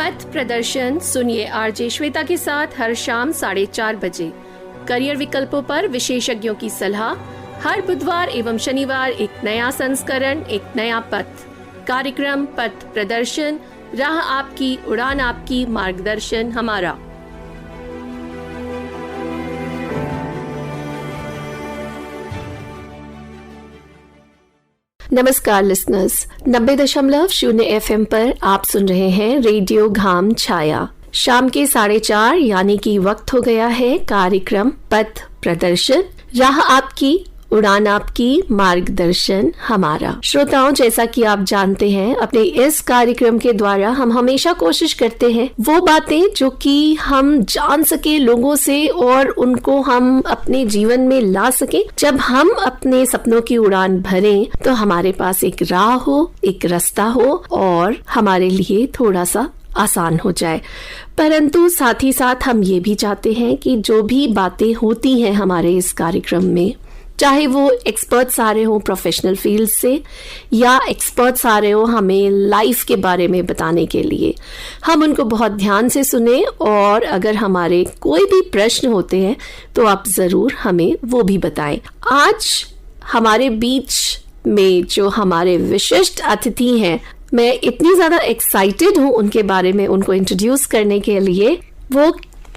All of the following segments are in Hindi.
पथ प्रदर्शन सुनिए आरजे श्वेता के साथ हर शाम 4:30 बजे। करियर विकल्पों पर विशेषज्ञों की सलाह। हर बुधवार एवं शनिवार एक नया संस्करण, एक नया पथ। कार्यक्रम पथ प्रदर्शन, राह आपकी, उड़ान आपकी, मार्गदर्शन हमारा। नमस्कार लिसनर्स, 90.0 FM पर आप सुन रहे हैं रेडियो घाम छाया। शाम के 4:30 यानी कि वक्त हो गया है कार्यक्रम पथ प्रदर्शन, राह आपकी, उड़ान आपकी, मार्गदर्शन हमारा। श्रोताओं, जैसा कि आप जानते हैं, अपने इस कार्यक्रम के द्वारा हम हमेशा कोशिश करते हैं वो बातें जो कि हम जान सके लोगों से और उनको हम अपने जीवन में ला सके। जब हम अपने सपनों की उड़ान भरें तो हमारे पास एक राह हो, एक रास्ता हो और हमारे लिए थोड़ा सा आसान हो जाए। परंतु साथ ही साथ हम ये भी चाहते हैं कि जो भी बातें होती हैं हमारे इस कार्यक्रम में, चाहे वो एक्सपर्ट्स आ रहे हो प्रोफेशनल फील्ड से या एक्सपर्ट्स आ रहे हो हमें लाइफ के बारे में बताने के लिए, हम उनको बहुत ध्यान से सुने और अगर हमारे कोई भी प्रश्न होते हैं तो आप ज़रूर हमें वो भी बताएं। आज हमारे बीच में जो हमारे विशिष्ट अतिथि हैं, मैं इतनी ज़्यादा एक्साइटेड हूँ उनके बारे में उनको इंट्रोड्यूस करने के लिए। वो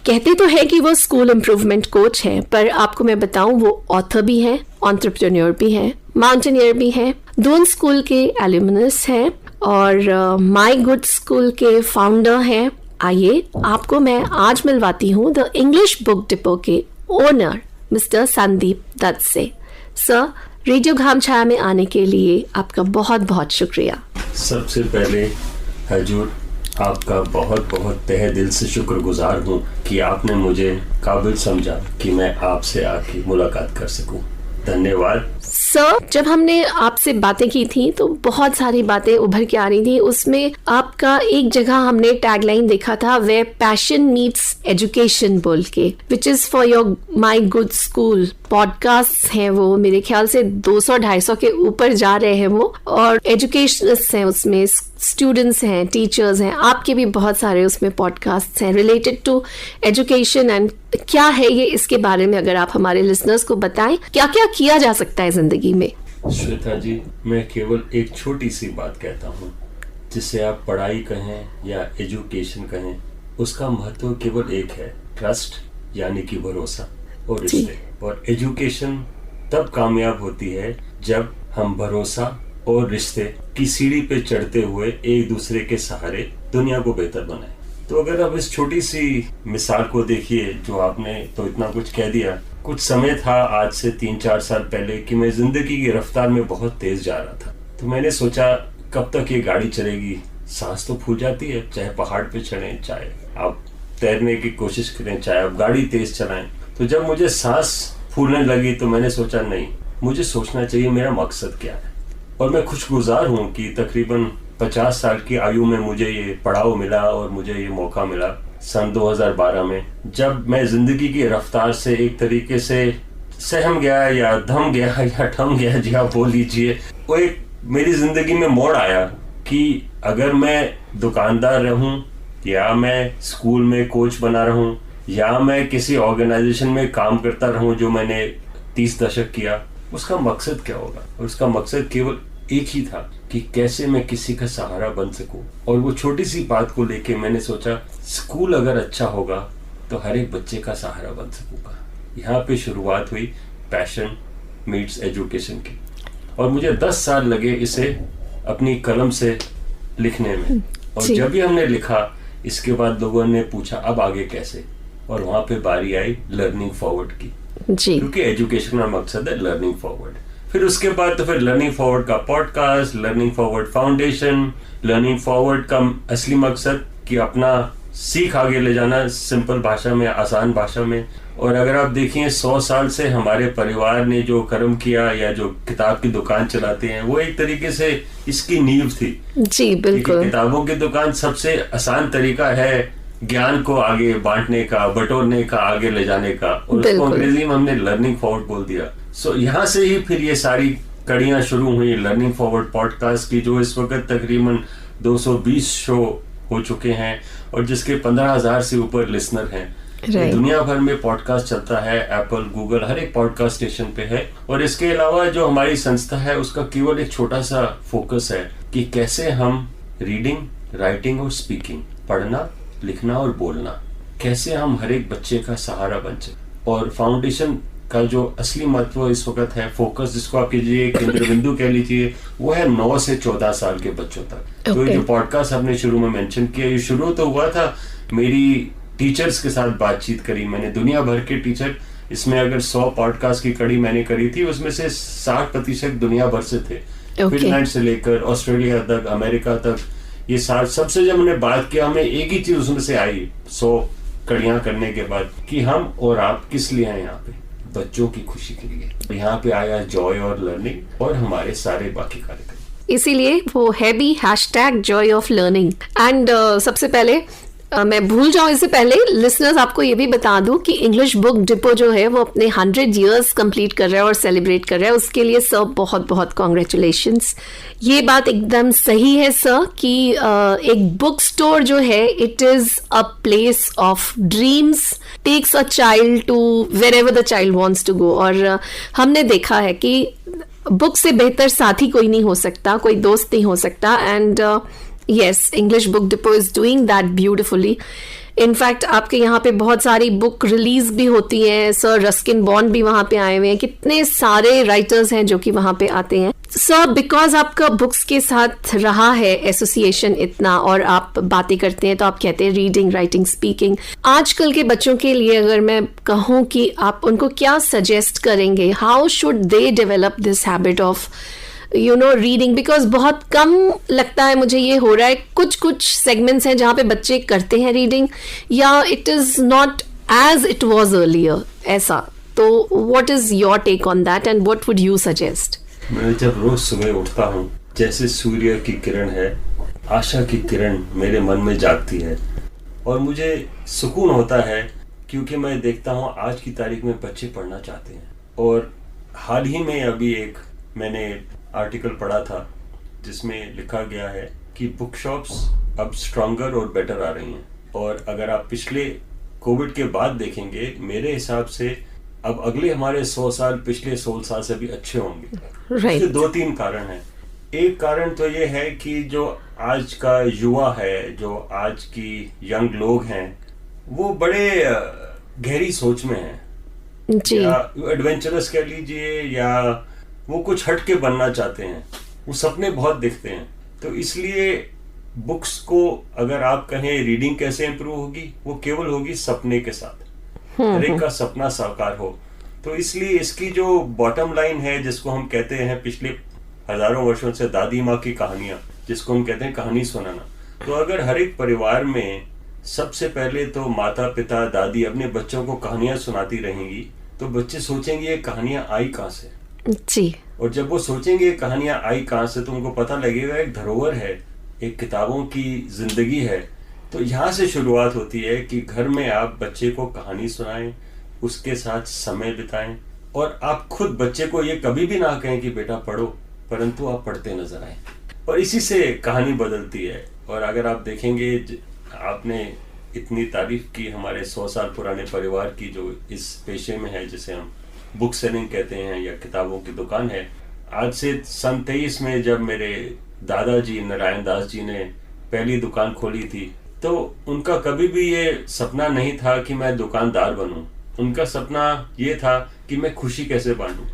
कहते तो है कि वो स्कूल इम्प्रूवमेंट कोच हैं, पर आपको मैं बताऊं वो ऑथर भी हैं, एंटरप्रेन्योर भी हैं, माउंटेनियर भी हैं, दून स्कूल के एल्यूमिनस हैं और माय गुड स्कूल के फाउंडर हैं। आइए आपको मैं आज मिलवाती हूँ द इंग्लिश बुक डिपो के ओनर मिस्टर संदीप दत्त से। सर, रेडियो घाम छाया में आने के लिए आपका बहुत बहुत शुक्रिया। सबसे पहले हजूर आपका बहुत बहुत तहे दिल से शुक्रगुजार हूँ कि आपने मुझे काबिल समझा कि मैं आपसे आके मुलाकात कर सकूँ। धन्यवाद सर। जब हमने आपसे बातें की थी तो बहुत सारी बातें उभर के आ रही थी। उसमें आपका एक जगह हमने टैगलाइन देखा था, वे पैशन मीट्स एजुकेशन बोल के, which is for your my good school. Podcast हैं वो, मेरे ख्याल से 200-250 के ऊपर जा रहे हैं वो, और एजुकेशनिस्ट हैं उसमें, स्टूडेंट्स हैं, टीचर्स हैं, आपके भी बहुत सारे उसमें पॉडकास्ट हैं रिलेटेड टू एजुकेशन। एंड क्या है ये, इसके बारे में अगर आप हमारे लिसनर्स को बताएं, क्या क्या किया जा सकता है जिंदगी में। श्वेता जी, मैं केवल एक छोटी सी बात कहता हूँ, जिसे आप पढ़ाई कहें या एजुकेशन कहें, उसका महत्व केवल एक है, ट्रस्ट, यानी कि भरोसा और रिश्ते। और एजुकेशन तब कामयाब होती है जब हम भरोसा और रिश्ते की सीढ़ी पे चढ़ते हुए एक दूसरे के सहारे दुनिया को बेहतर बनाए। तो अगर आप इस छोटी सी मिसाल को देखिए, जो आपने तो इतना कुछ कह दिया। कुछ समय था आज से 3-4 साल पहले कि मैं जिंदगी की रफ्तार में बहुत तेज जा रहा था। तो मैंने सोचा कब तक ये गाड़ी चलेगी, सांस तो फूल जाती है, चाहे पहाड़ पे चढ़ें, चाहे आप तैरने की कोशिश करें, चाहे आप गाड़ी तेज चलाएं। तो जब मुझे सांस फूलने लगी तो मैंने सोचा नहीं, मुझे सोचना चाहिए मेरा मकसद क्या है। और मैं खुशगुजार हूँ कि तकरीबन 50 साल की आयु में मुझे ये पड़ाव मिला और मुझे ये मौका मिला सन 2012 में, जब मैं जिंदगी की रफ्तार से एक तरीके से सहम गया या दम गया या थम गया, जी आप बोल लीजिए। वो एक मेरी जिंदगी में मोड़ आया कि अगर मैं दुकानदार रहूं या मैं स्कूल में कोच बना रहूं या मैं किसी ऑर्गेनाइजेशन में काम करता रहूं जो मैंने 30 दशक किया, उसका मकसद क्या होगा। और उसका मकसद केवल एक ही था कि कैसे मैं किसी का सहारा बन सकूं। और वो छोटी सी बात को लेके मैंने सोचा स्कूल अगर अच्छा होगा तो हर एक बच्चे का सहारा बन सकूंगा। यहाँ पे शुरुआत हुई पैशन मीट्स एजुकेशन की, और मुझे 10 साल लगे इसे अपनी कलम से लिखने में। और जब भी हमने लिखा, इसके बाद लोगों ने पूछा अब आगे कैसे, और वहां पे बारी आई लर्निंग फॉरवर्ड की, क्योंकि एजुकेशन का मकसद है लर्निंग फॉरवर्ड। फिर उसके बाद तो फिर लर्निंग फॉरवर्ड का podcast, learning forward foundation, learning forward का असली मकसद कि अपना सीख आगे ले जाना सिंपल भाषा में, आसान भाषा में। और अगर आप देखिए 100 साल से हमारे परिवार ने जो कर्म किया या जो किताब की दुकान चलाते हैं, वो एक तरीके से इसकी नींव थी। जी बिल्कुल। किताबों की दुकान सबसे आसान तरीका है ज्ञान को आगे बांटने का, बटोरने का, आगे ले जाने का, और उसको अंग्रेजी में हमने लर्निंग फॉरवर्ड बोल दिया। सो यहाँ से ही फिर ये सारी कड़ियां शुरू हुई लर्निंग फॉरवर्ड पॉडकास्ट की, जो इस वक्त तकरीबन 220 शो हो चुके हैं और जिसके 15,000 से ऊपर लिसनर हैं। Right. दुनिया भर में पॉडकास्ट चलता है, एप्पल, गूगल, हर एक पॉडकास्ट स्टेशन पे है। और इसके अलावा जो हमारी संस्था है उसका केवल एक छोटा सा फोकस है कि कैसे हम रीडिंग, राइटिंग और स्पीकिंग, पढ़ना, लिखना और बोलना, कैसे हम हर एक बच्चे का सहारा बन सके। और फाउंडेशन का जो असली महत्व इस वक्त है, फोकस जिसको आप कीजिए, केंद्र बिंदु कह लीजिए, वो है 9 से 14 साल के बच्चों तक। तो ये जो पॉडकास्ट आपने शुरू में मेंशन किया, ये शुरू तो हुआ था मेरी टीचर्स के साथ बातचीत करी मैंने, दुनिया भर के टीचर। इसमें अगर 100 पॉडकास्ट की कड़ी मैंने करी थी, उसमें से 60% दुनिया भर से थे। फिनलैंड से लेकर ऑस्ट्रेलिया तक, अमेरिका तक, ये सबसे जब मैंने बात किया, हमें एक ही चीज उसमें से आई 100 कड़ियां करने के बाद, कि हम और आप किस लिए आए यहाँ पे, बच्चों की खुशी के लिए। यहाँ पे आया जॉय और लर्निंग और हमारे सारे बाकी कार्यक्रम। इसीलिए वो है भी #joy of learning। एंड सबसे पहले मैं भूल जाऊं, इससे पहले लिसनर्स आपको ये भी बता दूं कि इंग्लिश बुक डिपो जो है वो अपने 100 years कंप्लीट कर रहा है और सेलिब्रेट कर रहा है। उसके लिए सर बहुत बहुत कॉन्ग्रेचुलेशंस। ये बात एकदम सही है सर कि एक बुक स्टोर जो है, it is a place of dreams, takes a child to wherever the child wants to go. और हमने देखा है कि बुक से बेहतर साथी कोई नहीं हो सकता, कोई दोस्त नहीं हो सकता। And yes, English Book Depot is doing that beautifully. In fact आपके यहाँ पे बहुत सारी बुक रिलीज भी होती हैं। सर रस्किन बॉन्ड भी वहाँ पे आए हुए हैं, कितने सारे राइटर्स हैं जो कि वहाँ पे आते हैं। सर बिकॉज आपका बुक्स के साथ रहा है एसोसिएशन इतना, और आप बातें करते हैं तो आप कहते हैं रीडिंग, राइटिंग, स्पीकिंग। आजकल के बच्चों के लिए अगर मैं कहूँ कि आप उनको क्या सजेस्ट करेंगे, how should they develop this habit of reading? Because बहुत कम लगता है मुझे ये हो रहा है, कुछ सेगमेंट्स हैं जहाँ पे बच्चे करते हैं रीडिंग, या it is not as it was earlier ऐसा। तो what is your take on that and what would you suggest? मैं जब रोज सुबह उठता हूँ, जैसे सूर्य की किरण है, आशा की किरण मेरे मन में जागती है और मुझे सुकून होता है, क्योंकि मैं देखता हूँ आज की तारीख में बच्चे पढ़ना चाहते हैं। और हाल ही में अभी एक मैंने आर्टिकल पढ़ा था जिसमें लिखा गया है कि बुक शॉप्स अब स्ट्रॉन्गर और बेटर आ रही हैं। और अगर आप पिछले कोविड के बाद देखेंगे, मेरे हिसाब से अब अगले हमारे 100 साल पिछले 16 साल से भी अच्छे होंगे। इसके 2-3 कारण हैं। एक कारण तो ये है कि जो आज का युवा है, जो आज की यंग लोग हैं, वो बड़े गहरी सोच में हैं, या एडवेंचरस कह लीजिए, या वो कुछ हट के बनना चाहते हैं, वो सपने बहुत दिखते हैं। तो इसलिए बुक्स को अगर आप कहें रीडिंग कैसे इंप्रूव होगी, वो केवल होगी सपने के साथ, हर एक का सपना साकार हो। तो इसलिए इसकी जो बॉटम लाइन है, जिसको हम कहते हैं पिछले हजारों वर्षों से दादी माँ की कहानियां, जिसको हम कहते हैं कहानी सुनाना, तो अगर हर एक परिवार में सबसे पहले तो माता पिता दादी अपने बच्चों को कहानियां सुनाती रहेंगी, तो बच्चे सोचेंगे ये कहानियां आई कहाँ से जी। और जब वो सोचेंगे कहानियां आई कहाँ से, तो उनको पता लगेगा एक धरोहर है, एक किताबों की जिंदगी है। तो यहाँ से शुरुआत होती है कि घर में आप बच्चे को कहानी सुनाएं, उसके साथ समय बिताएं, और आप खुद बच्चे को ये कभी भी ना कहें कि बेटा पढ़ो, परंतु आप पढ़ते नजर आए, और इसी से कहानी बदलती है। और अगर आप देखेंगे, आपने इतनी तारीफ की हमारे 100 साल पुराने परिवार की, जो इस पेशे में है जिसे हम बुक सेलिंग कहते हैं या किताबों की दुकान है। आज से सन 23 में जब मेरे दादाजी नारायण दास जी ने पहली दुकान खोली थी, तो उनका कभी भी ये सपना नहीं था कि मैं दुकानदार बनूं। उनका सपना ये था कि मैं खुशी कैसे बांटूं।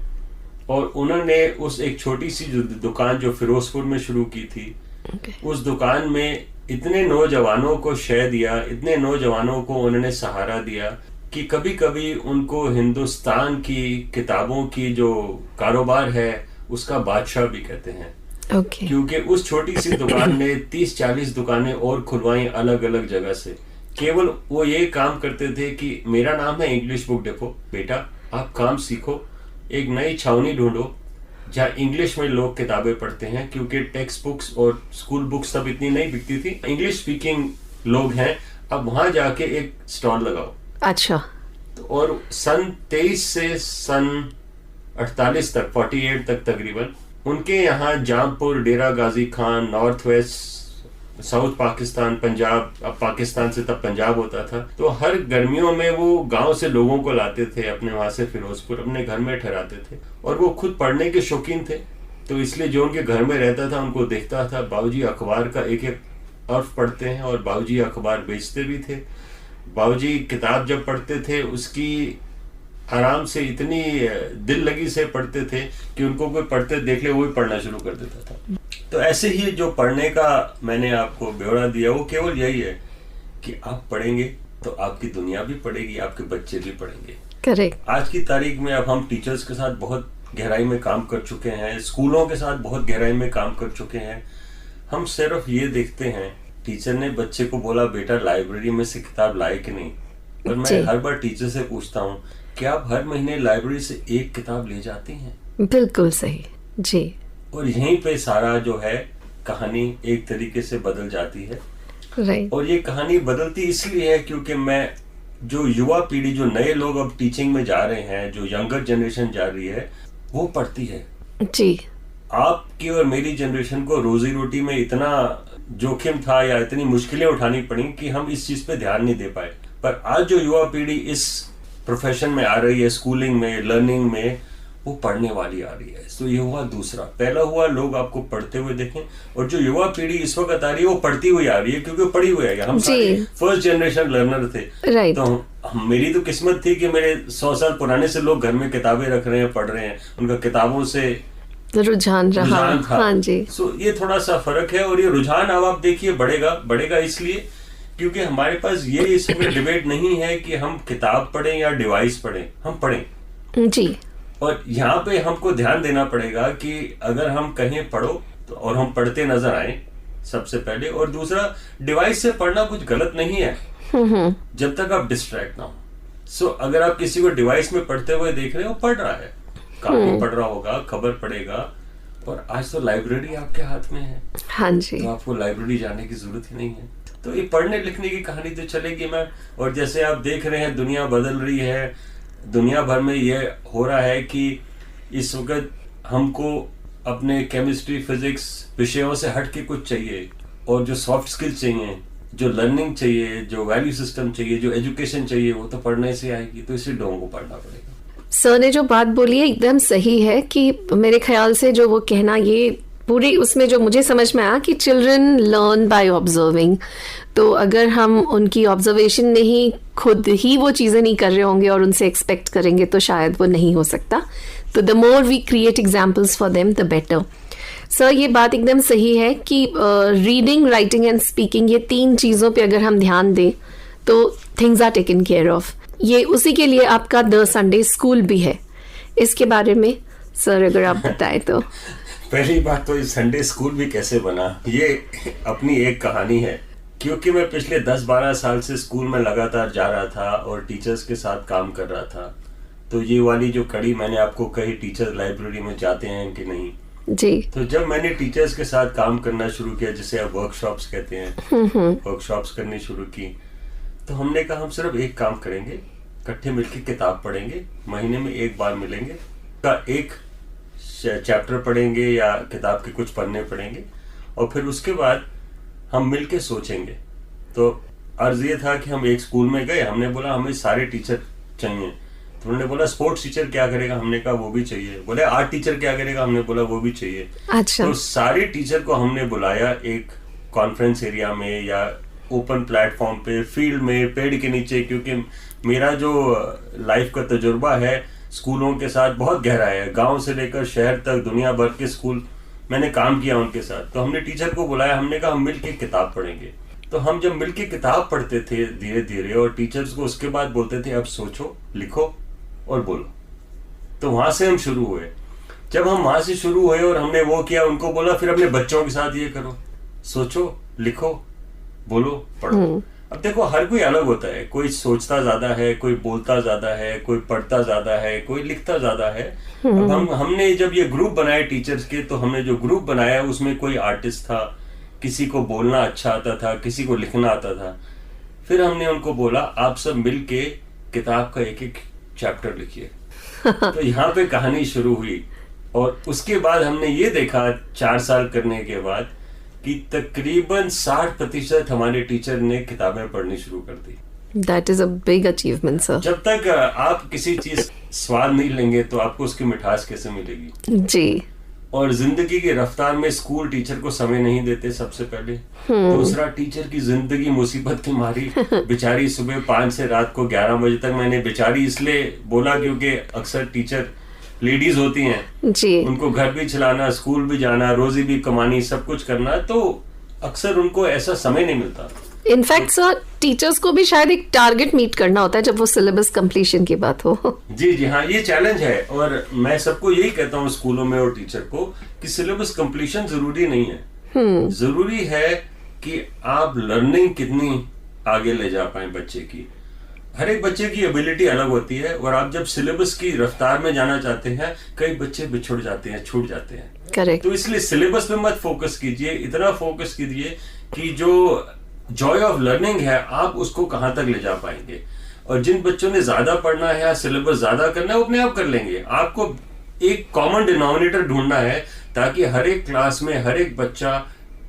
और उन्होंने उस एक छोटी सी दुकान जो फिरोजपुर में शुरू की थी, उस दुकान में इतने नौजवानों को शय दिया, इतने नौजवानों को उन्होंने सहारा दिया कि कभी कभी उनको हिंदुस्तान की किताबों की जो कारोबार है उसका बादशाह भी कहते हैं। क्योंकि उस छोटी सी दुकान ने 30-40 दुकानें और खुलवाई अलग अलग जगह से। केवल वो ये काम करते थे कि मेरा नाम है इंग्लिश बुक डिपो, बेटा आप काम सीखो, एक नई छावनी ढूंढो जहाँ इंग्लिश में लोग किताबें पढ़ते हैं, क्योंकि टेक्स्ट बुक्स और स्कूल बुक्स तब इतनी नहीं बिकती थी। इंग्लिश स्पीकिंग लोग हैं, अब वहां जाके एक स्टॉल लगाओ। अच्छा। तो और सन 23 से सन 48 तक, 48 तक तकरीबन, उनके यहाँ Jampur, Dera Ghazi Khan, north west south Pakistan, Punjab, अब पाकिस्तान से तब पंजाब होता था, तो हर गर्मियों में वो गांव से लोगों को लाते थे अपने वहां से फिरोजपुर, अपने घर में ठहराते थे। और वो खुद पढ़ने के शौकीन थे, तो इसलिए जो उनके घर में रहता था उनको देखता था बाबूजी अखबार का एक एक अर्फ पढ़ते हैं, और बाबूजी अखबार बेचते भी थे। बाबूजी किताब जब पढ़ते थे उसकी आराम से इतनी दिल लगी से पढ़ते थे कि उनको कोई पढ़ते देख ले वो भी पढ़ना शुरू कर देता था। तो ऐसे ही जो पढ़ने का मैंने आपको ब्यौरा दिया वो केवल यही है कि आप पढ़ेंगे तो आपकी दुनिया भी पढ़ेगी, आपके बच्चे भी पढ़ेंगे। करेक्ट। आज की तारीख में अब हम टीचर्स के साथ बहुत गहराई में काम कर चुके हैं, स्कूलों के साथ बहुत गहराई में काम कर चुके हैं। हम सिर्फ ये देखते हैं टीचर ने बच्चे को बोला बेटा लाइब्रेरी में से किताब लाए कि नहीं, पर मैं हर बार टीचर से पूछता हूँ क्या आप हर महीने लाइब्रेरी से एक किताब ले जाती हैं? बिल्कुल सही जी। और यहीं पे सारा जो है कहानी एक तरीके से बदल जाती है। राइट। और ये कहानी बदलती इसलिए है क्योंकि मैं जो युवा पीढ़ी, जो नए लोग अब टीचिंग में जा रहे हैं, जो यंगर जनरेशन जा रही है, वो पढ़ती है जी। आपकी और मेरी जनरेशन को रोजी रोटी में इतना जोखिम था या इतनी मुश्किलें उठानी पड़ी कि हम इस चीज पे ध्यान नहीं दे पाए। पर आज जो युवा पीढ़ी इस प्रोफेशन में आ रही है, स्कूलिंग में, लर्निंग में, वो पढ़ने वाली आ रही है। तो ये हुआ दूसरा। पहला हुआ लोग आपको पढ़ते हुए देखें, और जो युवा पीढ़ी इस वक्त आ रही है वो पढ़ती हुई आ रही है क्योंकि वो पढ़ी हुई है। हम सारे फर्स्ट जनरेशन लर्नर थे। राइट। तो मेरी तो किस्मत थी कि मेरे 100 साल पुराने से लोग घर में किताबें रख रहे हैं, पढ़ रहे हैं, उनका किताबों से रुझान रहा। हाँ जी। सो ये थोड़ा सा फर्क है। और ये रुझान अब आप देखिए बढ़ेगा इसलिए क्योंकि हमारे पास ये इसमें डिबेट नहीं है कि हम किताब पढ़ें या डिवाइस पढ़ें, हम पढ़ें जी। और यहाँ पे हमको ध्यान देना पड़ेगा कि अगर हम कहें पढ़ो तो और हम पढ़ते नजर आए सबसे पहले, और दूसरा डिवाइस से पढ़ना कुछ गलत नहीं है जब तक आप डिस्ट्रैक्ट ना हो। सो अगर आप किसी को डिवाइस में पढ़ते हुए देख रहे हो, पढ़ रहा है, काफी पढ़ रहा होगा, खबर पढ़ेगा, और आज तो लाइब्रेरी आपके हाथ में है। हाँ जी। तो आपको लाइब्रेरी जाने की जरूरत ही नहीं है। तो ये पढ़ने लिखने की कहानी तो चलेगी मैम। और जैसे आप देख रहे हैं दुनिया बदल रही है, दुनिया भर में ये हो रहा है कि इस वक्त हमको अपने केमिस्ट्री, फिजिक्स विषयों से हट के कुछ चाहिए, और जो सॉफ्ट स्किल्स चाहिए, जो लर्निंग चाहिए, जो वैल्यू सिस्टम चाहिए, जो एजुकेशन चाहिए, वो तो पढ़ने से आएगी। तो इसे लोगों को पढ़ना पड़ेगा। सर ने जो बात बोली है एकदम सही है कि मेरे ख्याल से जो वो कहना, ये पूरी उसमें जो मुझे समझ में आया कि चिल्ड्रन लर्न बाय ऑब्जर्विंग। तो अगर हम उनकी ऑब्जर्वेशन नहीं, खुद ही वो चीज़ें नहीं कर रहे होंगे और उनसे एक्सपेक्ट करेंगे तो शायद वो नहीं हो सकता। तो the more we create examples for them the better. Sir ये बात एकदम सही है कि रीडिंग, राइटिंग एंड स्पीकिंग, ये 3 चीज़ों पे अगर हम ध्यान दें तो things are taken care of. ये उसी के लिए आपका द संडे स्कूल भी है। इसके बारे में सर अगर आप बताएं तो। पहली बात तो ये संडे स्कूल भी कैसे बना, ये अपनी एक कहानी है। क्योंकि मैं पिछले 10-12 साल से स्कूल में लगातार जा रहा था और टीचर्स के साथ काम कर रहा था, तो ये वाली जो कड़ी मैंने आपको कही, टीचर्स लाइब्रेरी में जाते हैं कि नहीं जी, तो जब मैंने टीचर्स के साथ काम करना शुरू किया, जिसे आप वर्कशॉप्स कहते हैं, वर्कशॉप्स करनी शुरू की, तो हमने कहा हम सिर्फ एक काम करेंगे, इकट्ठे मिलकर किताब पढ़ेंगे, महीने में एक बार मिलेंगे, का एक चैप्टर पढ़ेंगे या किताब के कुछ पन्ने पढ़ेंगे, और फिर उसके बाद हम मिलके सोचेंगे। तो अर्ज ये था कि हम एक स्कूल में गए, हमने बोला हमें सारे टीचर चाहिए, तो उन्होंने बोला स्पोर्ट्स टीचर क्या करेगा, हमने कहा वो भी चाहिए। बोले आर्ट टीचर क्या करेगा, हमने बोला वो भी चाहिए। अच्छा। तो सारे टीचर को हमने बुलाया एक कॉन्फ्रेंस एरिया में या ओपन प्लेटफॉर्म पे, फील्ड में, पेड़ के नीचे, क्योंकि मेरा जो लाइफ का तजुर्बा है स्कूलों के साथ बहुत गहरा है। गांव से लेकर शहर तक दुनिया भर के स्कूल मैंने काम किया उनके साथ। तो हमने टीचर को बुलाया, हमने कहा हम मिलके किताब पढ़ेंगे। तो हम जब मिलके किताब पढ़ते थे धीरे धीरे, और टीचर्स को उसके बाद बोलते थे अब सोचो, लिखो और बोलो, तो वहां से हम शुरू हुए। जब हम वहां से शुरू हुए और हमने वो किया, उनको बोला फिर अपने बच्चों के साथ ये करो, सोचो, लिखो, बोलो, पढ़ो। अब देखो हर कोई अलग होता है, कोई सोचता ज्यादा है, कोई बोलता ज्यादा है, कोई पढ़ता ज्यादा है, कोई लिखता ज्यादा है। अब हमने जब ये ग्रुप बनाए टीचर्स के, तो हमने जो ग्रुप बनाया उसमें कोई आर्टिस्ट था, किसी को बोलना अच्छा आता था, किसी को लिखना आता था। फिर हमने उनको बोला आप सब मिलके किताब का एक एक चैप्टर लिखिए। तो यहाँ पे कहानी शुरू हुई। और उसके बाद हमने ये देखा 4 साल करने के बाद कि तकरीबन 60% हमारे टीचर ने किताबें पढ़नी शुरू कर दी। That is a big achievement, sir. जब तक आप किसी चीज स्वाद नहीं लेंगे तो आपको उसकी मिठास कैसे मिलेगी? जी। और जिंदगी की रफ्तार में स्कूल टीचर को समय नहीं देते सबसे पहले। दूसरा, टीचर की जिंदगी मुसीबत की मारी। बेचारी सुबह 5 से रात को 11 बजे तक, मैंने बेचारी इसलिए बोला क्योंकि अक्सर टीचर लेडीज होती हैं जी, उनको घर भी चलाना, स्कूल भी जाना, रोजी भी कमानी, सब कुछ करना, तो अक्सर उनको ऐसा समय नहीं मिलता। इनफैक्ट सर टीचर्स को भी शायद एक टारगेट मीट करना होता है जब वो सिलेबस कंप्लीशन की बात हो। जी जी हाँ, ये चैलेंज है और मैं सबको यही कहता हूँ स्कूलों में और टीचर को कि सिलेबस कंप्लीशन जरूरी नहीं है। जरूरी है कि आप लर्निंग कितनी आगे ले जा पाए बच्चे की। हर एक बच्चे की एबिलिटी अलग होती है और आप जब सिलेबस की रफ्तार में जाना चाहते हैं, कई बच्चे बिछुड़ जाते हैं, छूट जाते हैं। करेक्ट। तो इसलिए सिलेबस पे मत फोकस कीजिए, इतना फोकस कीजिए कि जो जॉय ऑफ लर्निंग है आप उसको कहां तक ले जा पाएंगे। और जिन बच्चों ने ज्यादा पढ़ना है या सिलेबस ज्यादा करना है वो अपने आप कर लेंगे। आपको एक कॉमन डिनोमिनेटर ढूंढना है ताकि हर एक क्लास में हर एक बच्चा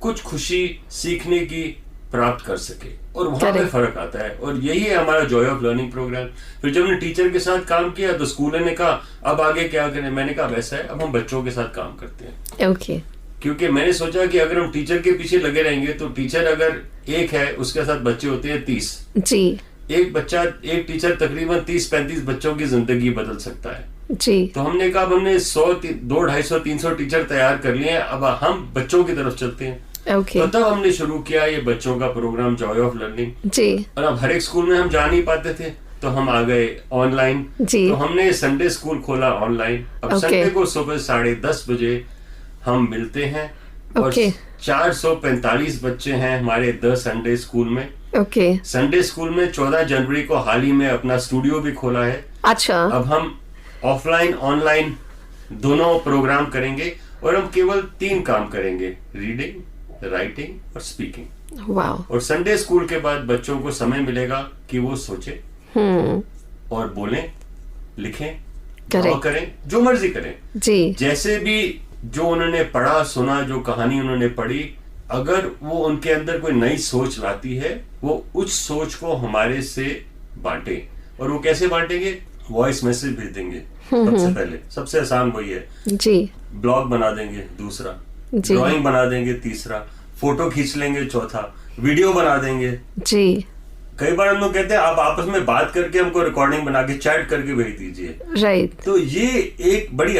कुछ खुशी सीखने की प्राप्त कर सके, और वहां पे फर्क आता है। और यही है हमारा जॉय ऑफ लर्निंग प्रोग्राम। फिर जब हमने टीचर के साथ काम किया तो स्कूल ने कहा अब आगे क्या करें। मैंने कहा वैसा है, अब हम बच्चों के साथ काम करते हैं। ओके। क्योंकि मैंने सोचा कि अगर हम टीचर के पीछे लगे रहेंगे तो टीचर अगर एक है उसके साथ बच्चे होते हैं 30 जी। एक टीचर तकरीबन 30-35 बच्चों की जिंदगी बदल सकता है जी। तो हमने कहा अब हमने 100, 200, 300 टीचर तैयार कर लिए हैं, अब हम बच्चों की तरफ चलते हैं। ओके। तो तब हमने शुरू किया ये बच्चों का प्रोग्राम जॉय ऑफ लर्निंग जी। और अब हर एक स्कूल में हम जा नहीं पाते थे तो हम आ गए ऑनलाइन। जी। तो हमने संडे स्कूल खोला ऑनलाइन। अब संडे को सुबह 10:30 बजे हम मिलते हैं और 445 बच्चे हैं हमारे द संडे स्कूल में। ओके। संडे स्कूल में 14 जनवरी को हाल ही में अपना स्टूडियो भी खोला है। अच्छा। अब हम ऑफलाइन ऑनलाइन दोनों प्रोग्राम करेंगे और हम केवल 3 काम करेंगे, रीडिंग, राइटिंग और स्पीकिंग। वाओ। और संडे स्कूल के बाद बच्चों को समय मिलेगा कि वो सोचे और बोलें, लिखें, ड्रॉ करें, जो मर्जी करें जी। जैसे भी जो उन्होंने पढ़ा सुना, जो कहानी उन्होंने पढ़ी, अगर वो उनके अंदर कोई नई सोच लाती है वो उस सोच को हमारे से बांटे। और वो कैसे बांटेंगे? वॉइस मैसेज भेज देंगे सबसे पहले, सबसे आसान वही है जी। ब्लॉग बना देंगे दूसरा, जी। ड्राइंग बना देंगे तीसरा, फोटो खींच लेंगे चौथा, वीडियो बना देंगे जी। कई बार हम लोग कहते हैं आप आपस में बात करके हमको रिकॉर्डिंग बना के चैट करके भेज दीजिए। राइट। तो ये एक बड़ी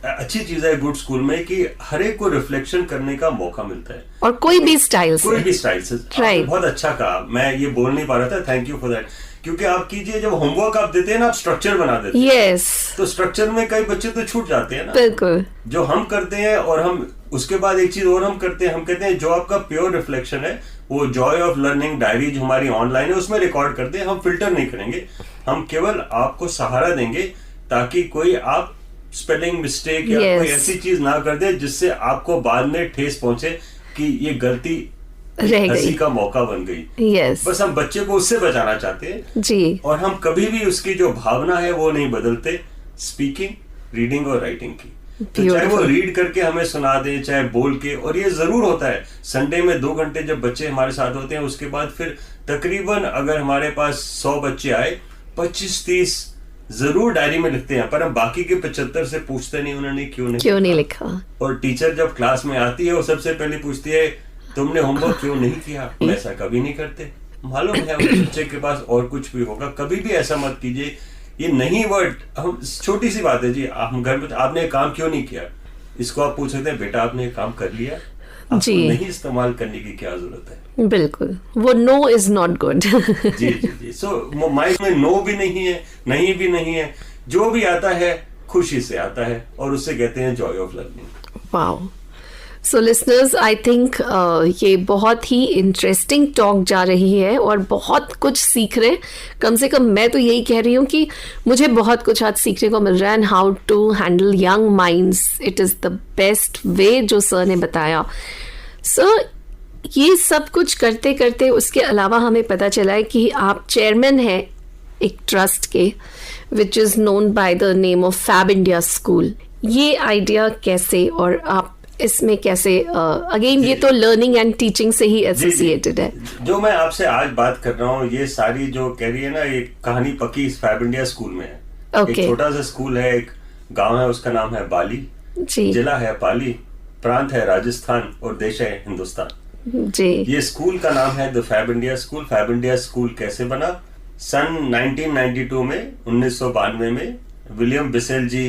अच्छी चीज है गुड स्कूल में कि हर एक को रिफ्लेक्शन करने का मौका मिलता है और कोई भी स्टाइल से। आपने बहुत अच्छा कहा, मैं ये बोल नहीं पा रहा था, थैंक यू फॉर दैट। क्योंकि आप कीजिए, जब होमवर्क आप देते हैं ना, आप स्ट्रक्चर बना देते हैं। यस। तो स्ट्रक्चर में कई बच्चे तो छूट जाते हैं ना। बिल्कुल। जो हम करते हैं और हम उसके बाद एक चीज और हम करते हैं, हम कहते हैं जो आपका प्योर रिफ्लेक्शन है वो जॉय ऑफ लर्निंग डायरी जो हमारी ऑनलाइन है उसमें रिकॉर्ड करते हैं। हम फिल्टर नहीं करेंगे, हम केवल आपको सहारा देंगे ताकि कोई आप स्पेलिंग मिस्टेक या कोई ऐसी चीज ना कर दे जिससे आपको बाद में ठेस पहुंचे कि ये गलती हंसी का मौका बन गई। yes. बस हम बच्चे को उससे बचाना चाहते हैं जी। और हम कभी भी उसकी जो भावना है वो नहीं बदलते, स्पीकिंग, रीडिंग और राइटिंग की। तो चाहे वो रीड करके हमें सुना दे, चाहे बोल के, और ये जरूर होता है संडे में 2 घंटे जब बच्चे हमारे साथ होते हैं उसके बाद फिर तकरीबन अगर हमारे पास 100 बच्चे आए 25-30 जरूर डायरी में लिखते हैं, पर हम बाकी के 75 से पूछते नहीं उन्होंने क्यों नहीं लिखा। और टीचर जब क्लास में आती है वो सबसे पहले पूछती है तुमने होमवर्क क्यों नहीं किया। हम ऐसा कभी नहीं करते, मालूम है उस बच्चे के पास और कुछ भी होगा। कभी भी ऐसा मत कीजिए, ये नहीं वर्ड, हम छोटी सी बात है जी, हम घर में आपने काम क्यों नहीं किया, इसको आप पूछ सकते हैं बेटा आपने काम कर लिया, आपको नहीं इस्तेमाल करने की क्या जरूरत है। बिल्कुल, वो नो इज नॉट गुड। जी जी जी। सो माइंड में नो भी नहीं है, नहीं भी नहीं है, जो भी आता है खुशी से आता है और उससे कहते हैं Joy of learning. Wow. So listeners, I think ये बहुत ही इंटरेस्टिंग टॉक जा रही है और बहुत कुछ सीख रहे। कम से कम मैं तो यही कह रही हूँ कि मुझे बहुत कुछ आज सीखने को मिल रहा है। And how to handle young minds, it is the best way जो सर ने बताया। सर, ये सब कुछ करते करते उसके अलावा हमें पता चला है कि आप चेयरमैन हैं एक ट्रस्ट के, which is known by the name of Feb India school. ये आइडिया कैसे, और आप इसमें कैसे अगेन ये तो लर्निंग एंड टीचिंग से ही एसोसिएटेड है। जो मैं आपसे आज बात कर रहा हूँ ये सारी जो कह रही है ना, ये कहानी पक्की इस फैब इंडिया स्कूल में है। एक छोटा सा स्कूल है, एक गांव है, उसका नाम है बाली, जिला है पाली, प्रांत है राजस्थान और देश है हिंदुस्तान जी। ये स्कूल का नाम है the Fab India school. Fab India school कैसे बना? सन 1992 में 1992 में विलियम बिसेल जी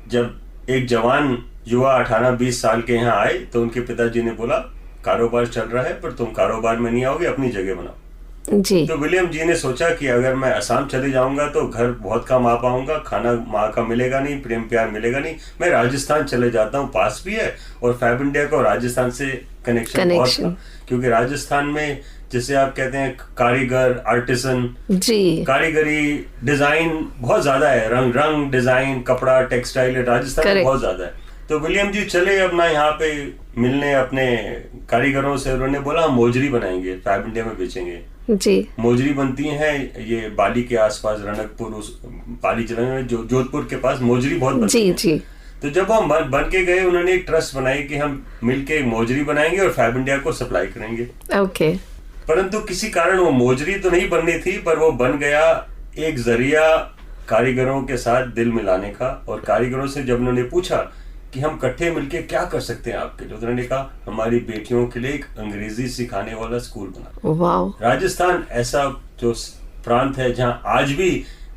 जब एक जवान युवा 18-20 साल के यहाँ आए तो उनके पिताजी ने बोला कारोबार चल रहा है पर तुम कारोबार में नहीं आओगे, अपनी जगह बनाओ जी। तो विलियम जी ने सोचा कि अगर मैं असम चले जाऊंगा तो घर बहुत कम आ पाऊंगा, खाना माँ का मिलेगा नहीं, प्रेम प्यार मिलेगा नहीं, मैं राजस्थान चले जाता हूँ, पास भी है और फैब इंडिया को राजस्थान से कनेक्शन बहुत था, क्योंकि राजस्थान में जिसे आप कहते हैं कारीगर, आर्टिसन जी, कारीगरी, डिजाइन बहुत ज्यादा है, रंग डिजाइन, कपड़ा, टेक्सटाइल राजस्थान में बहुत ज्यादा है। तो विलियम जी चले अपना यहाँ पे मिलने अपने कारीगरों से, उन्होंने बोला हम मोजरी बनाएंगे, फैब इंडिया में बेचेंगे जी। मोजरी बनती है ये बाली के आसपास, रणकपुर, उस बाली जिले में जोधपुर के पास मोजरी बहुत बनती है जी। तो जब हम बन के गए उन्होंने एक ट्रस्ट बनाई कि हम मिलके मोजरी बनाएंगे और फैब इंडिया को सप्लाई करेंगे। ओके। परंतु किसी कारण वो मोजरी तो नहीं बननी थी, पर वो बन गया एक जरिया कारीगरों के साथ दिल मिलाने का। और कारीगरों से जब उन्होंने पूछा कि हम इकट्ठे मिलके क्या कर सकते हैं आपके लिए, उन्होंने कहा हमारी बेटियों के लिए एक अंग्रेजी सिखाने वाला स्कूल बना। वाह। राजस्थान ऐसा जो प्रांत है जहाँ आज भी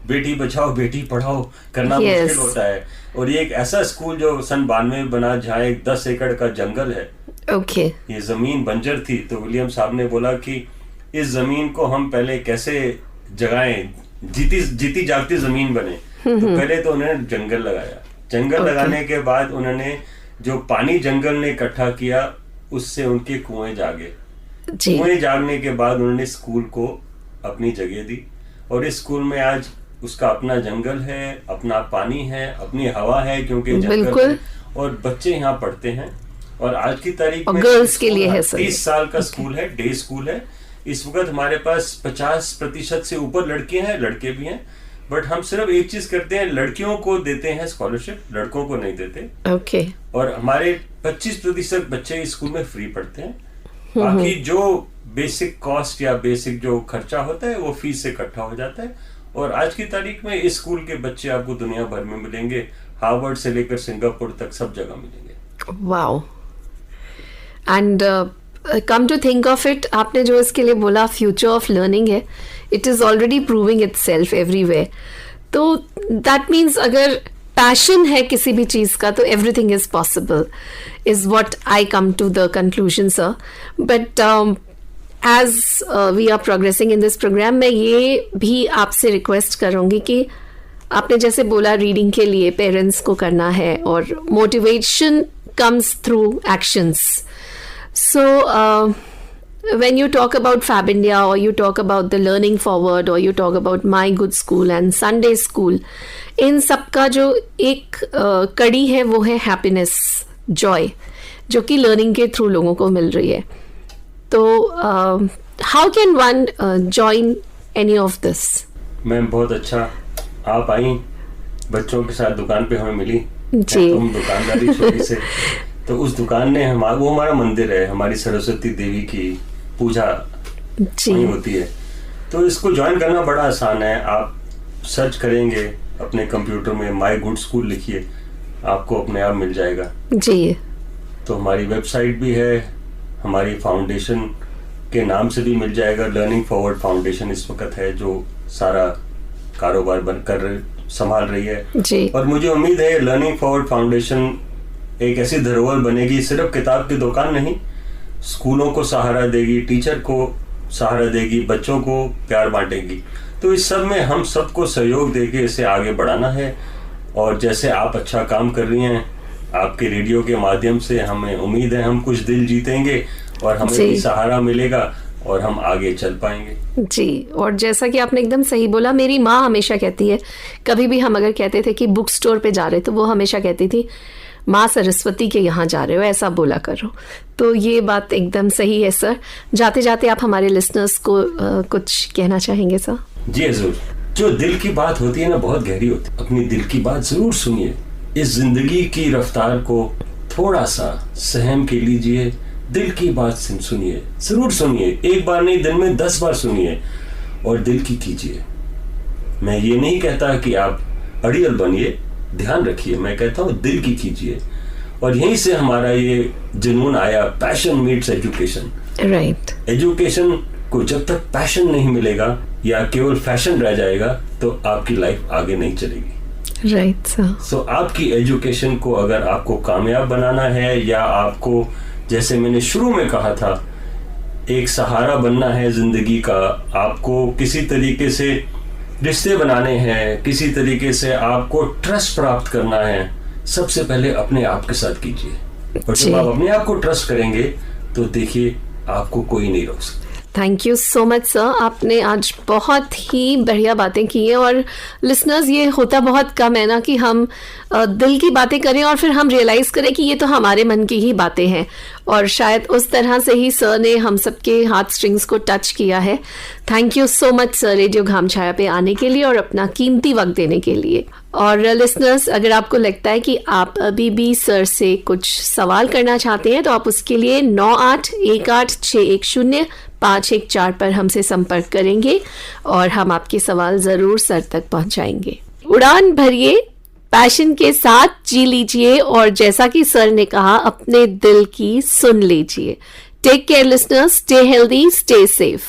बेटी बचाओ बेटी पढ़ाओ करना मुश्किल होता है, और ये एक ऐसा स्कूल जो सन 92 में बना जहाँ एक 10 एकड़ का जंगल है। ओके। ये जमीन बंजर थी, तो विलियम साहब ने बोला कि इस जमीन को हम पहले कैसे जगाएं, जीती जागती जमीन बने। तो पहले तो उन्होंने जंगल लगाया, जंगल लगाने के बाद उन्होंने जो पानी जंगल ने इकट्ठा किया उससे उनके कुएं जागे। कुएं जागने के बाद उन्होंने स्कूल को अपनी जगह दी, और इस स्कूल में आज उसका अपना जंगल है, अपना पानी है, अपनी हवा है, क्योंकि जंगल है, और बच्चे यहाँ पढ़ते हैं। और आज की तारीख में गर्ल्स के लिए है 30 साल का स्कूल है, डे स्कूल है। इस वक्त हमारे पास 50% से ऊपर लड़कियां हैं, लड़के भी हैं, बट हम सिर्फ एक चीज करते हैं, लड़कियों को देते हैं स्कॉलरशिप, लड़कों को नहीं देते। ओके। और हमारे 25% बच्चे इस स्कूल में फ्री पढ़ते हैं। बाकी जो बेसिक कॉस्ट या बेसिक जो खर्चा होता है वो फीस से इकट्ठा हो जाता है। और आज की तारीख में इस स्कूल के बच्चे आपको दुनिया भर में मिलेंगे, हार्वर्ड से लेकर सिंगापुर तक सब जगह मिलेंगे। Wow. And come to think of it, आपने जो इसके लिए बोला फ्यूचर ऑफ लर्निंग है, it is already proving itself everywhere. तो दैट मीन्स अगर पैशन है किसी भी चीज का तो everything is possible, is what I come to the conclusion sir. But as we are progressing in this program, मैं ये भी आपसे रिक्वेस्ट करूंगी कि आपने जैसे बोला रीडिंग के लिए पेरेंट्स को करना है और motivation comes through actions. So, when you talk about Fab India, or you talk about the Learning Forward, or you talk about My Good School and Sunday School, इन सब का जो एक कड़ी है वो है हैप्पीनेस, जॉय, जो कि लर्निंग के थ्रू लोगों को मिल रही है। तो how can one join any of this? Ma'am बहुत अच्छा, आप आई बच्चों के साथ दुकान पे हमें मिली जी। तुम दुकानदारी छोटी से तो उस दुकान ने वो हमारा मंदिर है, हमारी सरस्वती देवी की पूजा वहीं होती है। तो इसको ज्वाइन करना बड़ा आसान है, आप सर्च करेंगे अपने कंप्यूटर में माय गुड स्कूल लिखिए, आपको अपने आप मिल जाएगा जी। तो हमारी वेबसाइट भी है, हमारी फाउंडेशन के नाम से भी मिल जाएगा, लर्निंग फॉरवर्ड फाउंडेशन इस वक्त है जो सारा कारोबार संभाल रही है जी। और मुझे उम्मीद है लर्निंग फॉरवर्ड फाउंडेशन एक ऐसी धरोहर बनेगी, सिर्फ किताब की दुकान नहीं, स्कूलों को सहारा देगी, टीचर को सहारा देगी, बच्चों को प्यार बांटेगी। तो इस सब में हम सबको सहयोग देके इसे आगे बढ़ाना है। और जैसे आप अच्छा काम कर रही हैं, आपके रेडियो के माध्यम से हमें उम्मीद है हम कुछ दिल जीतेंगे और हमें भी सहारा मिलेगा और हम आगे चल पाएंगे जी। और जैसा कि आपने एकदम सही बोला, मेरी माँ हमेशा कहती है, कभी भी हम अगर कहते थे कि बुक स्टोर पे जा रहे तो वो हमेशा कहती थी माँ सरस्वती के यहाँ जा रहे हो, ऐसा बोला करो। तो ये बात एकदम सही है सर। जाते जाते आप हमारे लिसनर्स को कुछ कहना चाहेंगे सर? जी जरूर। जो दिल की बात होती है ना बहुत गहरी होती है, अपनी दिल की बात जरूर सुनिए। इस जिंदगी की रफ्तार को थोड़ा सा सहम के लीजिए, दिल की बात सुनिए, जरूर सुनिए, एक बार नहीं दिन में 10 बार सुनिए और दिल की कीजिए। मैं ये नहीं कहता कि आप अड़ियल बनिए, ध्यान रखिए, मैं कहता हूँ दिल की कीजिए। और यहीं से हमारा ये जुनून आया, passion meets education. Right. Education को जब तक पैशन नहीं मिलेगा या केवल फैशन रह जाएगा तो आपकी लाइफ आगे नहीं चलेगी। Right sir. सो आपकी एजुकेशन को अगर आपको कामयाब बनाना है या आपको, जैसे मैंने शुरू में कहा था, एक सहारा बनना है जिंदगी का, आपको किसी तरीके से रिश्ते बनाने हैं, किसी तरीके से आपको ट्रस्ट प्राप्त करना है, सबसे पहले अपने आप के साथ कीजिए। और जब आप अपने आप को ट्रस्ट करेंगे तो देखिए आपको कोई नहीं रोक सकता। Thank you so much sir, आपने आज बहुत ही बढ़िया बातें की हैं। और लिसनर्स, ये होता बहुत कम है ना कि हम दिल की बातें करें और फिर हम रियलाइज़ करें कि ये तो हमारे मन की ही बातें हैं। और शायद उस तरह से ही सर ने हम सबके हार्ट स्ट्रिंग्स को टच किया है। Thank you so much sir, radio घाम छाया पे आने के लिए और अपना कीमती वक्त देने के लिए। और लिसनर्स, अगर आपको लगता है कि आप अभी भी सर से कुछ सवाल करना चाहते हैं तो आप उसके लिए 9818610514 पर हमसे संपर्क करेंगे और हम आपके सवाल ज़रूर सर तक पहुंचाएंगे। उड़ान भरिए, पैशन के साथ जी लीजिए और जैसा कि सर ने कहा, अपने दिल की सुन लीजिए। Take care listeners, stay healthy, stay safe.